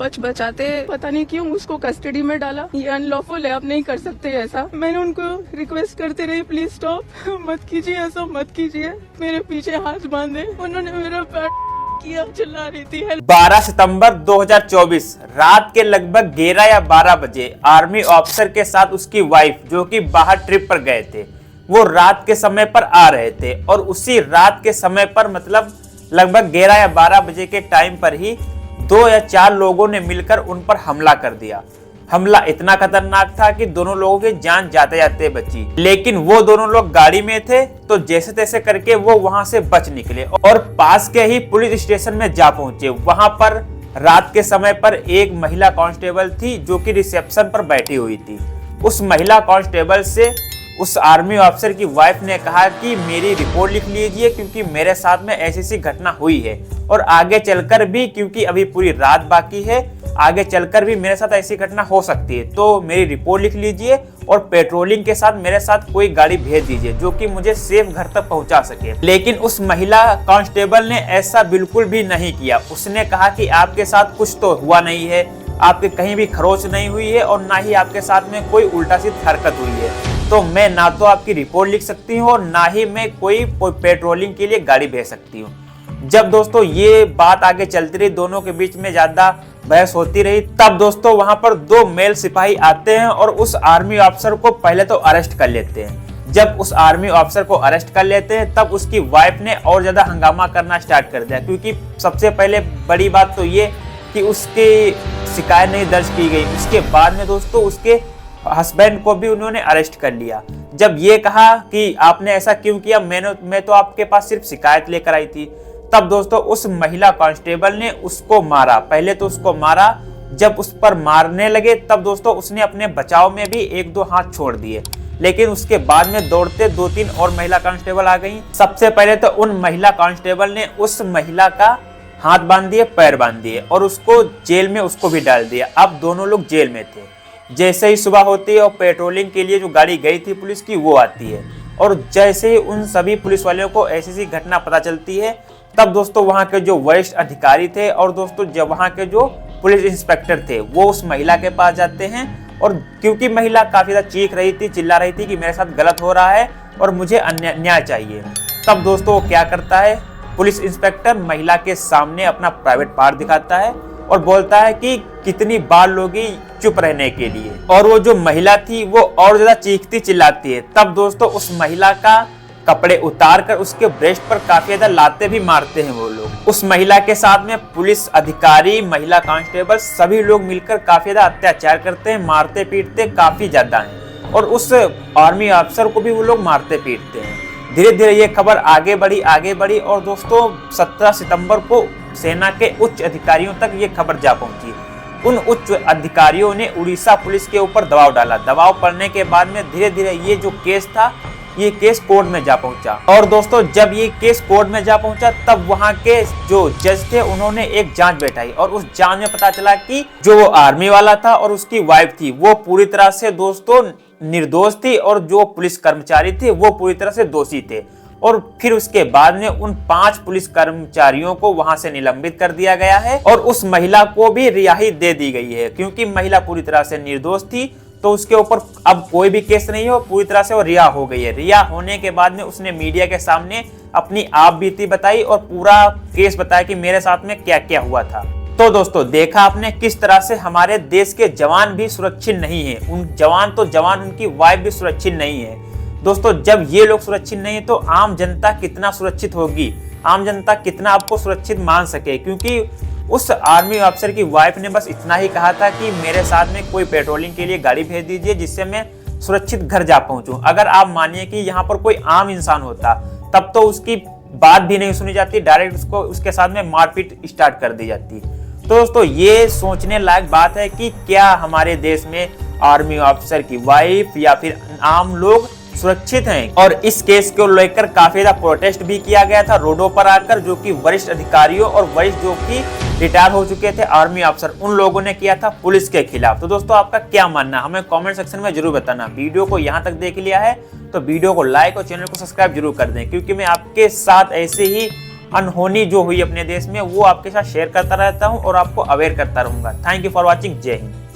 बचाते पता नहीं क्यों उसको कस्टडी में डाला। ये अनलॉफुल है, आप नहीं कर सकते ऐसा। मैंने उनको रिक्वेस्ट करते रही, प्लीज स्टॉप, मत कीजिए ऐसा, मत कीजिए। मेरे पीछे हाथ बांधे, उन्होंने मेरा पैर किया, चिल्ला रही थी। 12 सितंबर 2024 रात के लगभग 11 या 12 बजे आर्मी ऑफिसर के साथ उसकी वाइफ, जो कि बाहर ट्रिप पर गए थे, वो रात के समय पर आ रहे थे और उसी रात के समय पर मतलब लगभग 11 या 12 बजे के टाइम पर ही 2 या 4 लोगों ने मिलकर उन पर हमला कर दिया। हमला इतना खतरनाक था कि दोनों लोगों की जान जाते जाते बची, लेकिन वो दोनों लोग गाड़ी में थे तो जैसे तैसे करके वो वहां से बच निकले और पास के ही पुलिस स्टेशन में जा पहुंचे। वहां पर रात के समय पर एक महिला कांस्टेबल थी जो कि रिसेप्शन पर बैठी हुई थी। उस महिला कांस्टेबल से उस आर्मी ऑफिसर की वाइफ ने कहा कि मेरी रिपोर्ट लिख लीजिए क्योंकि मेरे साथ में ऐसी घटना हुई है और आगे चलकर भी, क्योंकि अभी पूरी रात बाकी है, आगे चलकर भी मेरे साथ ऐसी घटना हो सकती है, तो मेरी रिपोर्ट लिख लीजिए और पेट्रोलिंग के साथ मेरे साथ कोई गाड़ी भेज दीजिए जो कि मुझे सेफ घर तक पहुंचा सके। लेकिन उस महिला कांस्टेबल ने ऐसा बिल्कुल भी नहीं किया। उसने कहा कि आपके साथ कुछ तो हुआ नहीं है, आपके कहीं भी खरोच नहीं हुई है और ना ही आपके साथ में कोई उल्टा सीधी हरकत हुई है, तो मैं ना तो आपकी रिपोर्ट लिख सकती हूँ और ना ही मैं कोई पेट्रोलिंग के लिए गाड़ी भेज सकती हूँ। जब दोस्तों ये बात आगे चलती रही, दोनों के बीच में ज्यादा बहस होती रही, तब दोस्तों वहां पर 2 मेल सिपाही आते हैं और उस आर्मी ऑफिसर को पहले तो अरेस्ट कर लेते हैं। जब उस आर्मी ऑफिसर को अरेस्ट कर लेते हैं तब उसकी वाइफ ने और ज्यादा हंगामा करना स्टार्ट कर दिया, क्योंकि सबसे पहले बड़ी बात तो ये कि उसकी शिकायत नहीं दर्ज की गई। उसके बाद में दोस्तों उसके हस्बैंड को भी उन्होंने अरेस्ट कर लिया। जब ये कहा कि आपने ऐसा क्यों किया, मैं तो आपके पास सिर्फ शिकायत लेकर आई थी, तब दोस्तों उस महिला कांस्टेबल ने उसको मारा। पहले तो उसको मारा, जब उस पर मारने लगे तब दोस्तों उसने अपने बचाव में भी 1-2 हाथ छोड़ दिए, लेकिन उसके बाद में दौड़ते 2-3 और महिला कांस्टेबल आ गई। सबसे पहले तो उन महिला कांस्टेबल ने उस महिला का हाथ बांध दिए, पैर बांध दिए और उसको जेल में उसको भी डाल दिया। अब दोनों लोग जेल में थे। जैसे ही सुबह होती है और पेट्रोलिंग के लिए जो गाड़ी गई थी पुलिस की वो आती है और जैसे ही उन सभी पुलिस वालों को ऐसी घटना पता चलती है, तब दोस्तों वहां के जो वरिष्ठ अधिकारी थे और दोस्तों जब वहां के जो पुलिस इंस्पेक्टर थे वो उस महिला के पास जाते हैं और क्योंकि महिला काफी ज्यादा चीख रही थी, चिल्ला रही थी कि मेरे साथ गलत हो रहा है और मुझे न्याय चाहिए, तब दोस्तों वो क्या करता है, पुलिस इंस्पेक्टर महिला के सामने अपना प्राइवेट पार्ट दिखाता है और बोलता है कि कितनी बार लोगी चुप रहने के लिए। और वो जो महिला थी वो और ज्यादा चीखती चिल्लाती है। तब दोस्तों उस महिला का कपड़े उतार कर उसके ब्रेस्ट पर काफी ज्यादा लाते भी मारते हैं वो लोग। उस महिला के साथ में पुलिस अधिकारी, महिला कांस्टेबल सभी लोग मिलकर काफी ज्यादा अत्याचार करते हैं, मारते पीटते काफी ज्यादा हैं और उस आर्मी अफसर को भी वो लोग मारते पीटते हैं। धीरे धीरे ये खबर आगे बढ़ी और दोस्तों 17 सितंबर को सेना के उच्च अधिकारियों तक ये खबर जा पहुंची। उन उच्च अधिकारियों ने उड़ीसा पुलिस के ऊपर दबाव डाला। दबाव पड़ने के बाद में धीरे धीरे ये जो केस था, ये केस कोर्ट में जा पहुंचा और दोस्तों जब ये केस कोर्ट में जा पहुंचा तब वहां के जो जज थे उन्होंने एक जांच बैठाई और उस जांच में पता चला कि जो वो आर्मी वाला था और उसकी वाइफ थी वो पूरी तरह से दोस्तों निर्दोष थी और जो पुलिस कर्मचारी थे वो पूरी तरह से दोषी थे। और फिर उसके बाद में उन 5 पुलिस कर्मचारियों को वहां से निलंबित कर दिया गया है और उस महिला को भी रिहाई दे दी गई है, क्योंकि महिला पूरी तरह से निर्दोष थी तो उसके ऊपर अब कोई भी केस नहीं हो, पूरी तरह से वो रिहा हो गई है। रिहा होने के बाद में उसने मीडिया के सामने अपनी आप बीती बताई और पूरा केस बताया कि मेरे साथ में क्या क्या हुआ था। तो दोस्तों देखा आपने किस तरह से हमारे देश के जवान भी सुरक्षित नहीं है। उन जवान तो जवान, उनकी वाइफ भी सुरक्षित नहीं है। दोस्तों जब ये लोग सुरक्षित नहीं है तो आम जनता कितना सुरक्षित होगी, आम जनता कितना आपको सुरक्षित मान सके, क्योंकि उस आर्मी ऑफिसर की वाइफ ने बस इतना ही कहा था कि मेरे साथ में कोई पेट्रोलिंग के लिए गाड़ी भेज दीजिए जिससे मैं सुरक्षित घर जा पहुंचूं। अगर आप मानिए कि यहाँ पर कोई आम इंसान होता तब तो उसकी बात भी नहीं सुनी जाती, डायरेक्ट उसको उसके साथ में मारपीट स्टार्ट कर दी जाती। तो दोस्तों ये सोचने लायक बात है कि क्या हमारे देश में आर्मी ऑफिसर की वाइफ या फिर आम लोग सुरक्षित हैं। और इस केस को लेकर काफी ज्यादा प्रोटेस्ट भी किया गया था रोडों पर आकर, जो कि वरिष्ठ अधिकारियों और वरिष्ठ जो कि रिटायर हो चुके थे आर्मी अफसर, उन लोगों ने किया था पुलिस के खिलाफ। तो दोस्तों आपका क्या मानना, हमें कमेंट सेक्शन में जरूर बताना। वीडियो को यहाँ तक देख लिया है तो वीडियो को लाइक और चैनल को सब्सक्राइब जरूर कर दें, क्योंकि मैं आपके साथ ऐसे ही अनहोनी जो हुई अपने देश में वो आपके साथ शेयर करता रहता हूँ और आपको अवेयर करता रहूंगा। Thank you for watching. जय हिंद।